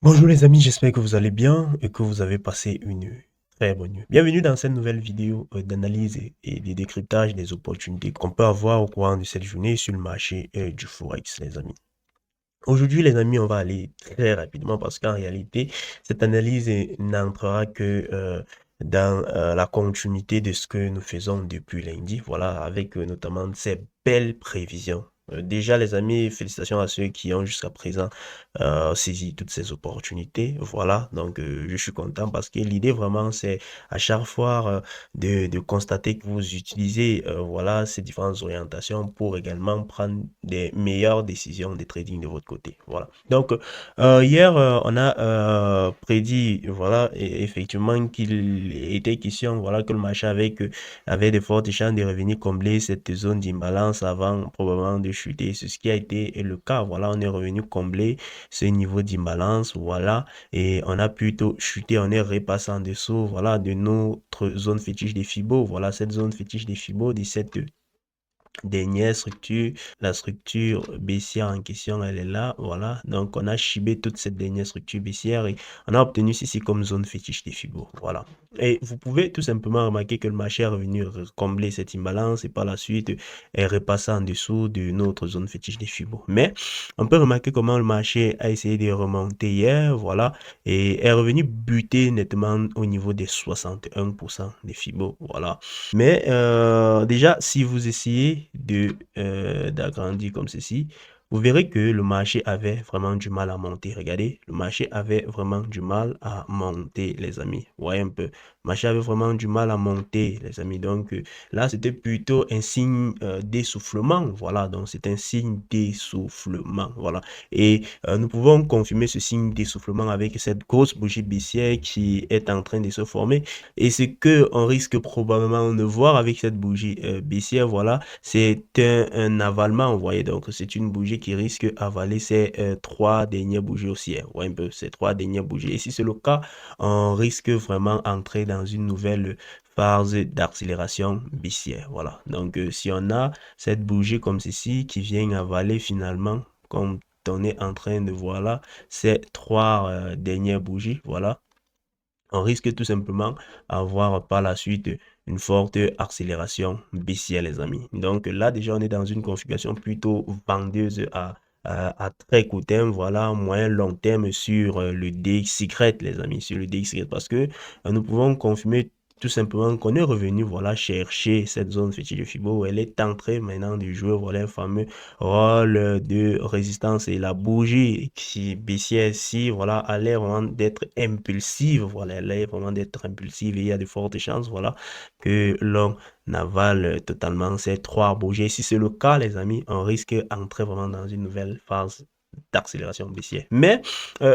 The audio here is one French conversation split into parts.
Bonjour les amis, j'espère que vous allez bien et que vous avez passé une très bonne nuit. Bienvenue dans cette nouvelle vidéo d'analyse et de décryptage des opportunités qu'on peut avoir au cours de cette journée sur le marché du Forex, les amis. Aujourd'hui, les amis, on va aller très rapidement parce qu'en réalité, cette analyse n'entrera que dans la continuité de ce que nous faisons depuis lundi, voilà, avec notamment ces belles prévisions. Déjà, les amis, félicitations à ceux qui ont jusqu'à présent saisi toutes ces opportunités. Voilà, donc je suis content parce que l'idée vraiment, c'est à chaque fois de constater que vous utilisez voilà, ces différentes orientations pour également prendre des meilleures décisions de trading de votre côté. Voilà. Donc, hier, on a prédit, voilà, effectivement qu'il était question, voilà, que le marché avait de fortes chances de revenir combler cette zone d'imbalance avant probablement de chuter. C'est ce qui a été le cas. Voilà, on est revenu combler ce niveau d'imbalance. Voilà, et on a plutôt chuté, on est repassé en dessous, voilà, de notre zone fétiche des Fibos. Voilà, cette zone fétiche des Fibos, de cette dernière structure, la structure baissière en question, elle est là, voilà. Donc, on a chibé toute cette dernière structure baissière et on a obtenu ceci comme zone fétiche des Fibos, voilà. Et vous pouvez tout simplement remarquer que le marché est revenu combler cette imbalance et par la suite est repassé en dessous de notre zone fétiche des Fibos. Mais on peut remarquer comment le marché a essayé de remonter hier, voilà, et est revenu buter nettement au niveau des 61% des Fibos, voilà. Mais déjà, si vous essayez d'agrandir comme ceci, vous verrez que le marché avait vraiment du mal à monter. Regardez, le marché avait vraiment du mal à monter, les amis. Vous voyez un peu, le marché avait vraiment du mal à monter, les amis. Donc là, c'était plutôt un signe d'essoufflement. Voilà, donc c'est un signe d'essoufflement. Voilà. Et nous pouvons confirmer ce signe d'essoufflement avec cette grosse bougie baissière qui est en train de se former. Et ce que on risque probablement de voir avec cette bougie baissière, voilà, c'est un avalement, vous voyez. Donc, c'est une bougie qui risque d'avaler ces trois dernières bougies haussières. Ouais, un peu, ces trois dernières bougies. Et si c'est le cas, on risque vraiment d'entrer dans une nouvelle phase d'accélération baissière. Voilà. Donc, si on a cette bougie comme ceci qui vient avaler finalement, comme on est en train de voir là, ces trois dernières bougies, voilà, on risque tout simplement avoir par la suite une forte accélération baissière, les amis. Donc là, déjà, on est dans une configuration plutôt vendeuse à très court terme, voilà, moyen long terme sur le DXY, les amis, sur le DXY, parce que nous pouvons confirmer tout simplement qu'on est revenu, voilà, chercher cette zone fétiche de Fibo où elle est en train maintenant de jouer, voilà, un fameux rôle de résistance et la bougie qui baissière ici, voilà, a l'air vraiment d'être impulsive, voilà, elle a l'air vraiment d'être impulsive et il y a de fortes chances, voilà, que l'on avale totalement ces trois bougies. Si c'est le cas, les amis, on risque d'entrer vraiment dans une nouvelle phase d'accélération baissière. Mais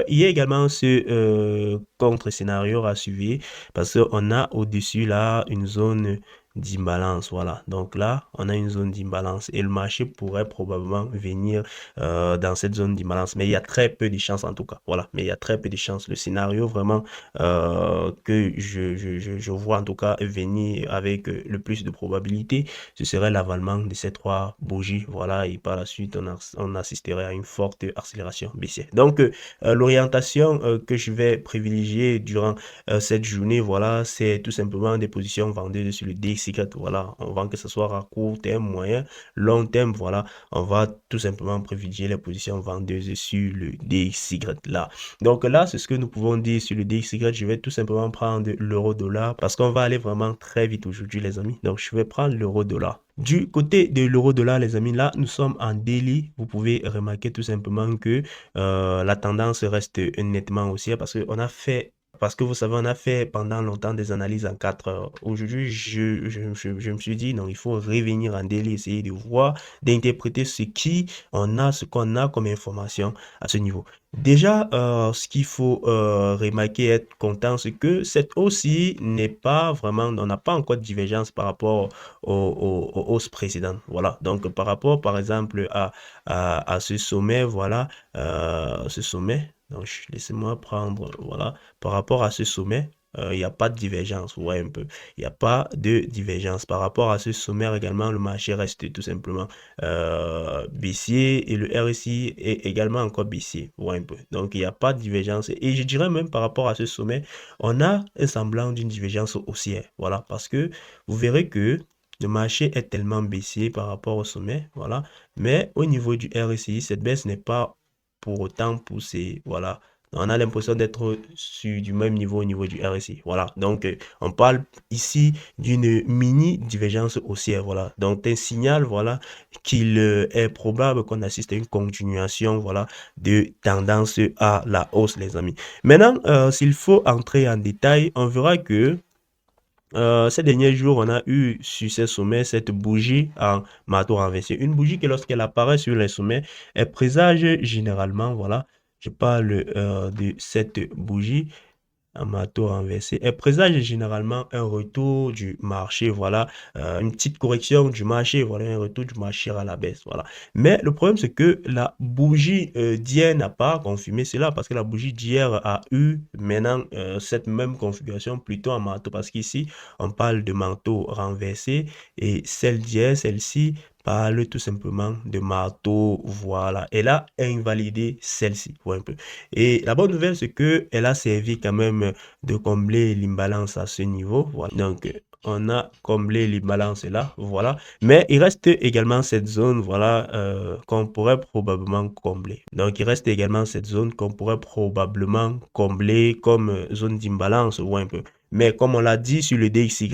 il y a également ce contre-scénario à suivre parce qu'on a au-dessus là une zone d'imbalance, voilà. Donc là, on a une zone d'imbalance et le marché pourrait probablement venir dans cette zone d'imbalance. Mais il y a très peu de chances en tout cas, voilà. Mais il y a très peu de chances. Le scénario vraiment que je vois en tout cas venir avec le plus de probabilité, ce serait l'avalement de ces trois bougies, voilà. Et par la suite, on assisterait à une forte accélération baissière. Donc, l'orientation que je vais privilégier durant cette journée, voilà, c'est tout simplement des positions vendeuses sur le DXY, voilà, on vend que ce soit à court terme, moyen, long terme, voilà, on va tout simplement privilégier les positions vendeuses sur le DXY là. Donc là, c'est ce que nous pouvons dire sur le DXY, je vais tout simplement prendre l'euro-dollar parce qu'on va aller vraiment très vite aujourd'hui, les amis. Donc, je vais prendre l'euro-dollar. Du côté de l'euro-dollar, les amis, là, nous sommes en daily. Vous pouvez remarquer tout simplement que la tendance reste nettement haussière parce qu'on a fait parce que vous savez, on a fait pendant longtemps des analyses en 4 heures. Aujourd'hui, je me suis dit, non, il faut revenir en daily, essayer de voir, d'interpréter ce qu'on a comme information à ce niveau. Déjà, ce qu'il faut remarquer, être content, c'est que cette hausse-ci n'est pas vraiment, on n'a pas encore de divergence par rapport aux hausses précédentes. Voilà. Donc, par rapport, par exemple, à ce sommet, voilà, ce sommet. Donc, laissez-moi prendre, voilà, par rapport à ce sommet. il n'y a pas de divergence, vous voyez un peu. Il n'y a pas de divergence. Par rapport à ce sommaire également, le marché reste tout simplement baissier et le RSI est également encore baissier, vous voyez un peu. Donc, il n'y a pas de divergence. Et je dirais même par rapport à ce sommet, on a un semblant d'une divergence haussière. Voilà, parce que vous verrez que le marché est tellement baissier par rapport au sommet, voilà. Mais au niveau du RSI, cette baisse n'est pas pour autant poussée, voilà. On a l'impression d'être sur du même niveau au niveau du RSI, voilà. Donc, on parle ici d'une mini divergence haussière, voilà. Donc, un signal, voilà, qu'il est probable qu'on assiste à une continuation, voilà, de tendance à la hausse, les amis. Maintenant, s'il faut entrer en détail, on verra que ces derniers jours, on a eu sur ces sommets cette bougie en marteau renversé. Une bougie qui, lorsqu'elle apparaît sur les sommets, elle présage généralement, voilà, je parle de cette bougie un marteau renversé. Elle présage généralement un retour du marché, voilà, une petite correction du marché, voilà, un retour du marché à la baisse, voilà. Mais le problème, c'est que la bougie d'hier n'a pas confirmé cela, parce que la bougie d'hier a eu maintenant cette même configuration plutôt en marteau, parce qu'ici, on parle de marteau renversé, et celle d'hier, celle-ci, parle tout simplement de marteau, voilà. Elle a invalidé celle-ci, voilà un peu. Et la bonne nouvelle, c'est que elle a servi quand même de combler l'imbalance à ce niveau. Voilà. Donc, on a comblé l'imbalance là, voilà. Mais il reste également cette zone, voilà, qu'on pourrait probablement combler. Donc, il reste également cette zone qu'on pourrait probablement combler comme zone d'imbalance ou un peu. Mais comme on l'a dit sur le DXY,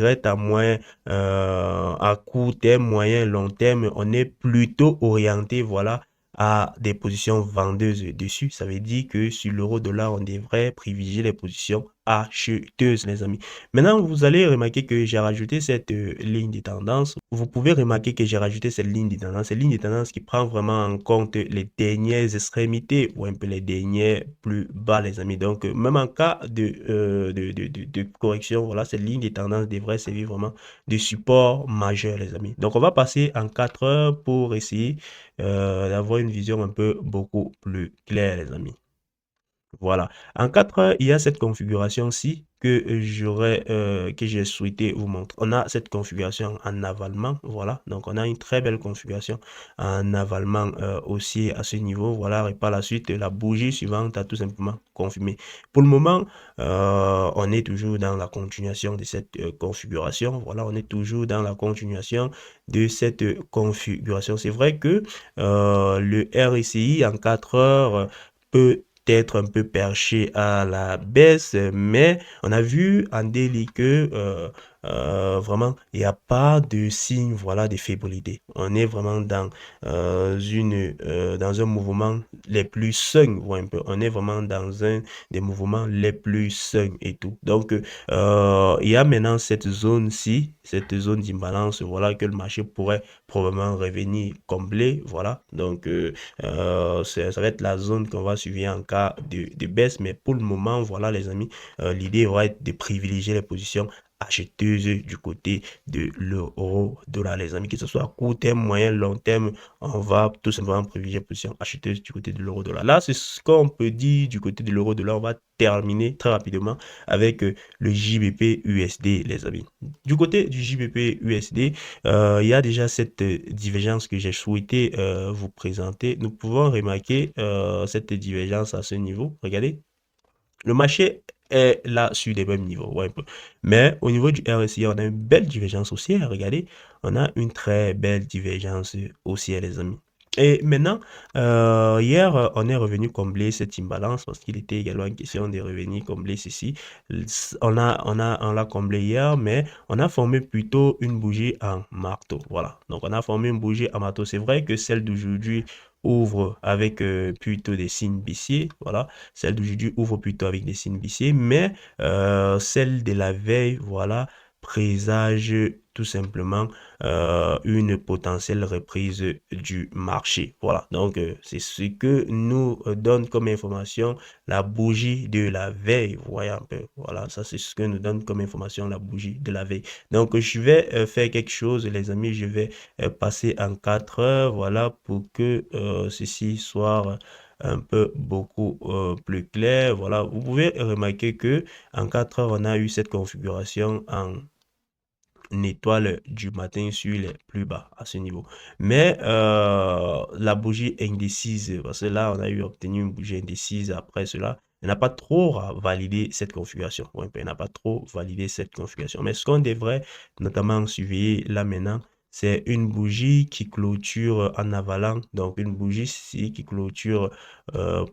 à court terme, moyen, long terme, on est plutôt orienté, voilà, à des positions vendeuses dessus. Ça veut dire que sur l'euro-dollar, on devrait privilégier les positions acheteuses, les amis. Maintenant, vous allez remarquer que j'ai rajouté cette ligne de tendance. Vous pouvez remarquer que j'ai rajouté cette ligne de tendance. Cette ligne de tendance qui prend vraiment en compte les dernières extrémités ou un peu les derniers plus bas, les amis. Donc, même en cas de correction, voilà, cette ligne de tendance devrait servir vraiment de support majeur, les amis. Donc, on va passer en 4 heures pour essayer d'avoir une vision un peu beaucoup plus claire, les amis. Voilà. En 4 heures, il y a cette configuration-ci que j'ai souhaité vous montrer. On a cette configuration en avalement, voilà. Donc, on a une très belle configuration en avalement aussi à ce niveau, voilà. Et par la suite, la bougie suivante a tout simplement confirmé. Pour le moment, on est toujours dans la continuation de cette configuration. Voilà, on est toujours dans la continuation de cette configuration. C'est vrai que le RSI en 4 heures peut être un peu perché à la baisse, mais on a vu en daily que vraiment, il n'y a pas de signe, voilà, de fébrilité. On est vraiment dans un mouvement les plus sains, ouais, un peu. On est vraiment dans un des mouvements les plus sains et tout. Donc, il y a maintenant cette zone-ci, cette zone d'imbalance, voilà, que le marché pourrait probablement revenir combler, voilà. Donc, ça va être la zone qu'on va suivre en cas de baisse, mais pour le moment, voilà les amis, l'idée va être de privilégier les positions acheteuses du côté de l'euro-dollar, les amis, que ce soit à court terme, moyen, long terme, on va tout simplement privilégier les positions acheteuses du côté de l'euro-dollar. Là, c'est ce qu'on peut dire du côté de l'euro-dollar. On va terminer très rapidement avec le JBP USD, les amis. Du côté du JBP USD, il y a déjà cette divergence que j'ai souhaité vous présenter. Nous pouvons remarquer cette divergence à ce niveau. Regardez, le marché est là sur des mêmes niveaux. Ouais, un peu. Mais au niveau du RSI, on a une belle divergence haussière. Regardez, on a une très belle divergence haussière, les amis. Et maintenant, hier, on est revenu combler cette imbalance parce qu'il était également question de revenir combler ceci. On l'a comblé hier, mais on a formé plutôt une bougie en marteau. Voilà. Donc, on a formé une bougie en marteau. C'est vrai que celle d'aujourd'hui ouvre avec plutôt des signes baissiers. Voilà. Celle d'aujourd'hui ouvre plutôt avec des signes baissiers, mais celle de la veille, voilà, présage tout simplement une potentielle reprise du marché. Voilà, donc c'est ce que nous donne comme information la bougie de la veille. Vous voyez un peu, voilà, ça c'est ce que nous donne comme information la bougie de la veille. Donc je vais faire quelque chose, les amis, je vais passer en 4 heures, voilà, pour que ceci soit un peu beaucoup plus clair. Voilà, vous pouvez remarquer que en 4 heures, on a eu cette configuration en étoile du matin sur les plus bas à ce niveau. Mais la bougie indécise, parce que là, on a eu obtenu une bougie indécise après cela. Elle n'a pas trop validé cette configuration. Ouais, elle n'a pas trop validé cette configuration. Mais ce qu'on devrait notamment surveiller là maintenant, c'est une bougie qui clôture en avalant. Donc, une bougie ici qui clôture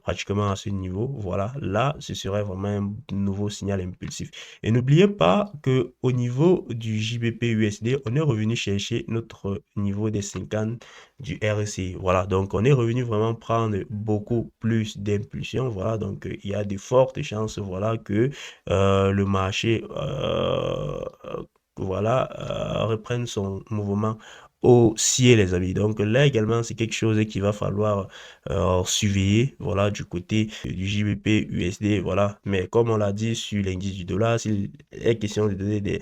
pratiquement à ce niveau. Voilà, là, ce serait vraiment un nouveau signal impulsif. Et n'oubliez pas que au niveau du JBP USD, on est revenu chercher notre niveau des 50 du RSI. Voilà, donc on est revenu vraiment prendre beaucoup plus d'impulsion. Voilà, donc il y a de fortes chances, voilà, que le marché, voilà, reprenne son mouvement haussier, les amis. Donc là également, c'est quelque chose qu'il va falloir surveiller, voilà, du côté du JBP USD, voilà. Mais comme on l'a dit sur l'indice du dollar, s'il est question de donner des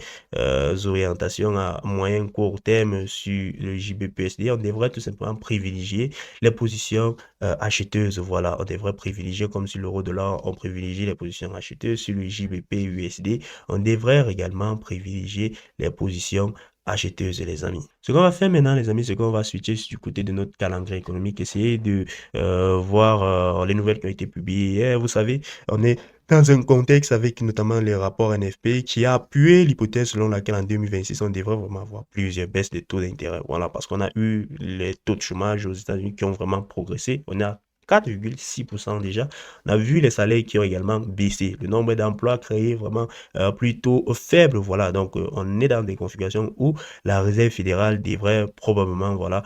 orientations à moyen court terme sur le JBP USD, on devrait tout simplement privilégier les positions acheteuses, voilà. On devrait privilégier, comme sur l'euro dollar, on privilégie les positions acheteuses. Sur le JBP USD, on devrait également privilégier les positions acheteuses, les amis. Ce qu'on va faire maintenant, les amis, c'est qu'on va switcher du côté de notre calendrier économique, essayer de voir les nouvelles qui ont été publiées hier. Vous savez, on est dans un contexte avec notamment les rapports NFP qui a appuyé l'hypothèse selon laquelle en 2026, on devrait vraiment avoir plusieurs baisses de taux d'intérêt. Voilà, parce qu'on a eu les taux de chômage aux États-Unis qui ont vraiment progressé. On a 4,6% déjà. On a vu les salaires qui ont également baissé. Le nombre d'emplois créés vraiment plutôt faible. Voilà, donc on est dans des configurations où la Réserve fédérale devrait probablement voilà,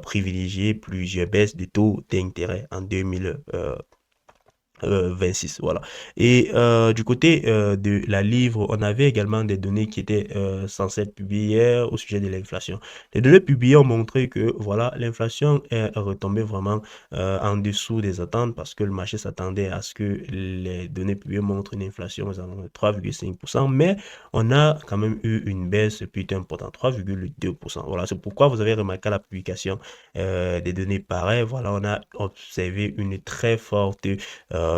privilégier plusieurs baisses de taux d'intérêt en 2026, voilà. Et du côté de la livre, on avait également des données qui étaient censées être publiées hier au sujet de l'inflation. Les données publiées ont montré que voilà, l'inflation est retombée vraiment en dessous des attentes parce que le marché s'attendait à ce que les données publiées montrent une inflation aux alentours de 3,5%, mais on a quand même eu une baisse plutôt importante, 3,2%. Voilà, c'est pourquoi vous avez remarqué à la publication des données pareilles. Voilà, on a observé une très forte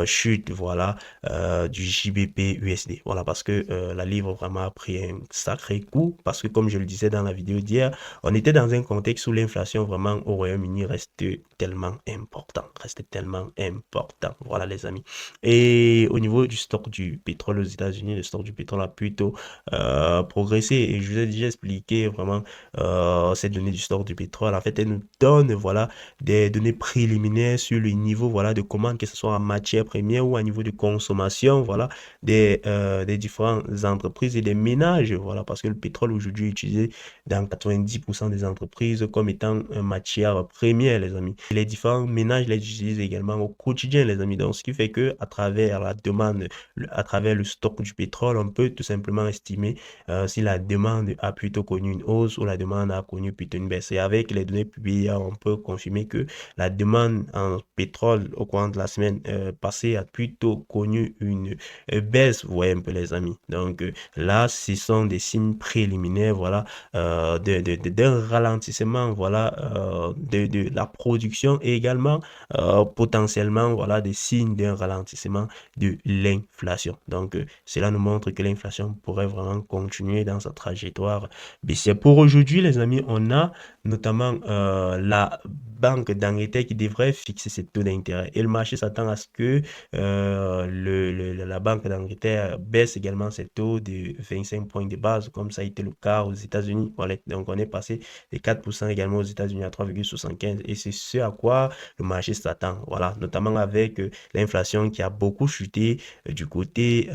chute, voilà, du JBP USD. Voilà, parce que la livre vraiment a pris un sacré coup, parce que comme je le disais dans la vidéo d'hier, on était dans un contexte où l'inflation vraiment au Royaume-Uni reste tellement important, voilà les amis. Et au niveau du stock du pétrole aux États-Unis, le stock du pétrole a plutôt progressé, et je vous ai déjà expliqué vraiment cette donnée du stock du pétrole. En fait, elle nous donne, voilà, des données préliminaires sur le niveau, voilà, de commande, que ce soit en matière première ou à niveau de consommation, voilà, des différentes entreprises et des ménages, voilà, parce que le pétrole aujourd'hui est utilisé dans 90% des entreprises comme étant une matière première, les amis. Et les différents ménages les utilisent également au quotidien, les amis. Donc, ce qui fait que à travers la demande, à travers le stock du pétrole, on peut tout simplement estimer si la demande a plutôt connu une hausse ou la demande a connu plutôt une baisse. Et avec les données publiées, on peut confirmer que la demande en pétrole au cours de la semaine passée a plutôt connu une baisse, vous voyez un peu les amis. Donc là, ce sont des signes préliminaires, voilà, d'un ralentissement, voilà, de la production et également potentiellement, voilà, des signes d'un ralentissement de l'inflation. Donc cela nous montre que l'inflation pourrait vraiment continuer dans sa trajectoire baissière. Pour aujourd'hui, les amis, on a notamment la Banque d'Angleterre qui devrait fixer ses taux d'intérêt. Et le marché s'attend à ce que la Banque d'Angleterre baisse également ses taux de 25 points de base, comme ça a été le cas aux États-Unis. Voilà. Donc on est passé de 4% également aux États-Unis à 3,75. Et c'est ce à quoi le marché s'attend. Voilà, notamment avec l'inflation qui a beaucoup chuté du côté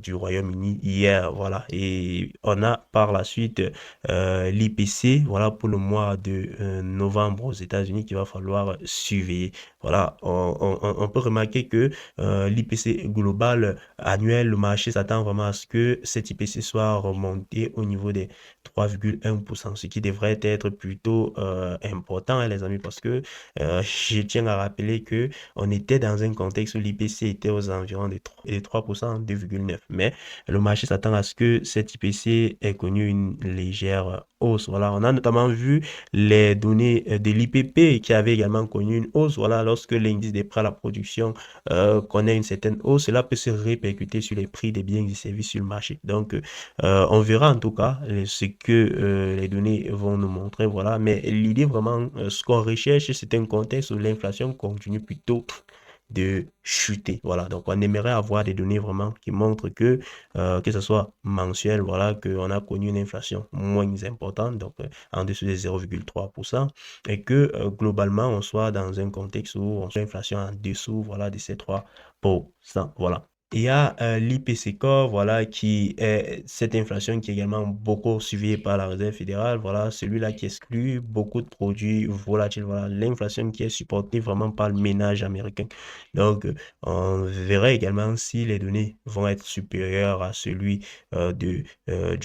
du Royaume-Uni hier. Voilà. Et on a par la suite l'IPC, voilà, pour le mois de novembre aux États-Unis qu'il va falloir surveiller. Voilà, on peut remarquer que l'IPC global annuel, le marché s'attend vraiment à ce que cet IPC soit remonté au niveau des 3,1%, ce qui devrait être plutôt important, hein, les amis, parce que je tiens à rappeler que on était dans un contexte où l'IPC était aux environs des 3%, 2,9%, mais le marché s'attend à ce que cet IPC ait connu une légère hausse. Voilà, on a notamment vu les données de l'IPP qui avaient également connu une hausse. Voilà, lorsque l'indice des prix à la production connaît une certaine hausse, cela peut se répercuter sur les prix des biens et services sur le marché. Donc, on verra en tout cas ce que les données vont nous montrer. Voilà, mais l'idée vraiment, ce qu'on recherche, c'est un contexte où l'inflation continue plutôt de chuter. Voilà, donc on aimerait avoir des données vraiment qui montrent que ce soit mensuel, voilà, qu'on a connu une inflation moins importante, donc en dessous de 0,3%, et que globalement, on soit dans un contexte où on soit inflation en dessous, voilà, de ces 3%. Voilà. Il y a l'IPC Core, voilà, qui est cette inflation qui est également beaucoup suivie par la Réserve fédérale, voilà, celui-là qui exclut beaucoup de produits volatiles, voilà, l'inflation qui est supportée vraiment par le ménage américain. Donc, on verrait également si les données vont être supérieures à celui du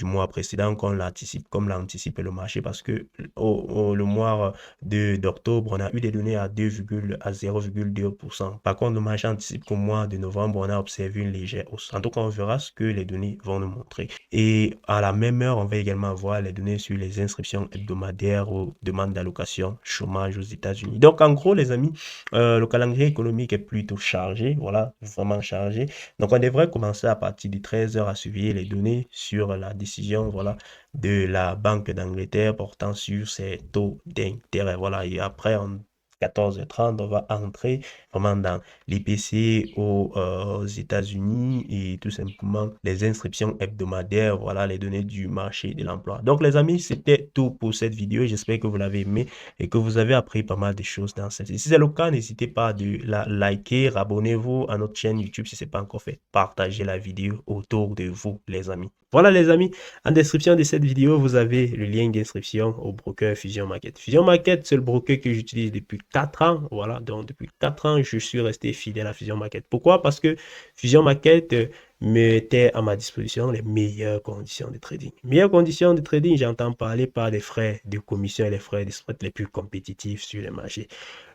mois précédent comme l'anticipe le marché, parce que le mois d'octobre, on a eu des données à 0,2%. Par contre, le marché anticipe qu'au mois de novembre, on a observé une légère hausse. En tout cas, on verra ce que les données vont nous montrer. Et à la même heure, on va également avoir les données sur les inscriptions hebdomadaires aux demandes d'allocation chômage aux États-Unis. Donc, en gros, les amis, le calendrier économique est plutôt chargé, voilà, vraiment chargé. Donc, on devrait commencer à partir de 13 h à surveiller les données sur la décision, voilà, de la Banque d'Angleterre portant sur ses taux d'intérêt. Voilà, et après, on 14h30, on va entrer vraiment dans l'IPC aux États-Unis et tout simplement les inscriptions hebdomadaires, voilà les données du marché de l'emploi. Donc les amis, c'était tout pour cette vidéo. J'espère que vous l'avez aimé et que vous avez appris pas mal de choses dans cette. Si c'est le cas, n'hésitez pas de la liker, abonnez-vous à notre chaîne YouTube si ce n'est pas encore fait. Partagez la vidéo autour de vous, les amis. Voilà les amis, en description de cette vidéo, vous avez le lien d'inscription au broker Fusion Market. Fusion Market, c'est le broker que j'utilise depuis 4 ans. Voilà, donc depuis 4 ans, je suis resté fidèle à Fusion Market. Pourquoi? Parce que Fusion Market mettait à ma disposition les meilleures conditions de trading. Meilleures conditions de trading, j'entends parler par des frais de commission et les frais de spread les plus compétitifs sur les marchés.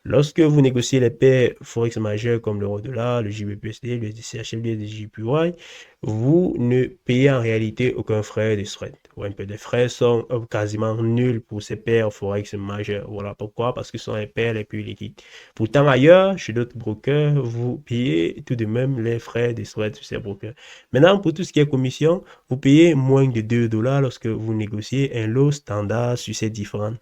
Lorsque vous négociez les paires Forex majeures comme l'euro-dollar, le JBPUSD, le SDCHF, le JPY, vous ne payez en réalité aucun frais de spread. Un peu de frais sont quasiment nuls pour ces paires Forex majeures. Voilà pourquoi, parce que ce sont les paires les plus liquides. Pourtant, ailleurs, chez d'autres brokers, vous payez tout de même les frais de spread sur ces brokers. Maintenant, pour tout ce qui est commission, vous payez moins de 2 $ lorsque vous négociez un lot standard sur ces différentes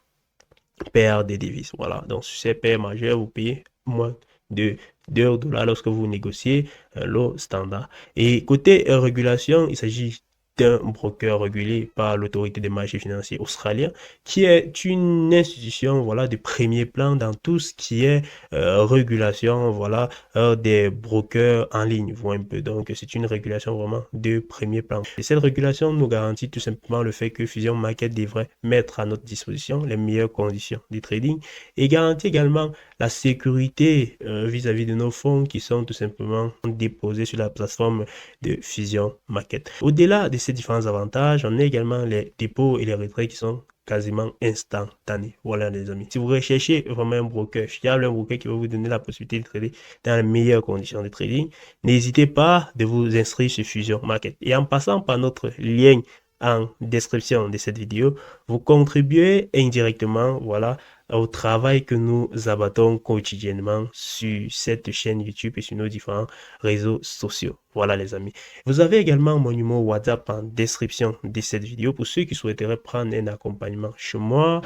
paires de devises. Voilà, donc sur ces paires majeures, vous payez moins de 2 $ lorsque vous négociez un lot standard. Et côté régulation, il s'agit d'un broker régulé par l'autorité des marchés financiers australien, qui est une institution, voilà, de premier plan dans tout ce qui est régulation, voilà, des brokers en ligne, voit un peu. Donc, c'est une régulation vraiment de premier plan. Et cette régulation nous garantit tout simplement le fait que Fusion Market devrait mettre à notre disposition les meilleures conditions de trading et garantit également la sécurité vis-à-vis de nos fonds qui sont tout simplement déposés sur la plateforme de Fusion Market. Au-delà de ces différents avantages, on a également les dépôts et les retraits qui sont quasiment instantanés. Voilà les amis. Si vous recherchez vraiment un broker fiable, un broker qui va vous donner la possibilité de trader dans les meilleures conditions de trading, n'hésitez pas de vous inscrire sur Fusion Market. Et en passant par notre lien en description de cette vidéo, vous contribuez indirectement, voilà, au travail que nous abattons quotidiennement sur cette chaîne YouTube et sur nos différents réseaux sociaux. Voilà les amis. Vous avez également mon numéro WhatsApp en description de cette vidéo pour ceux qui souhaiteraient prendre un accompagnement chez moi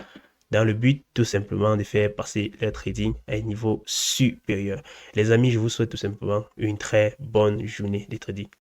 dans le but tout simplement de faire passer leur trading à un niveau supérieur. Les amis, je vous souhaite tout simplement une très bonne journée de trading.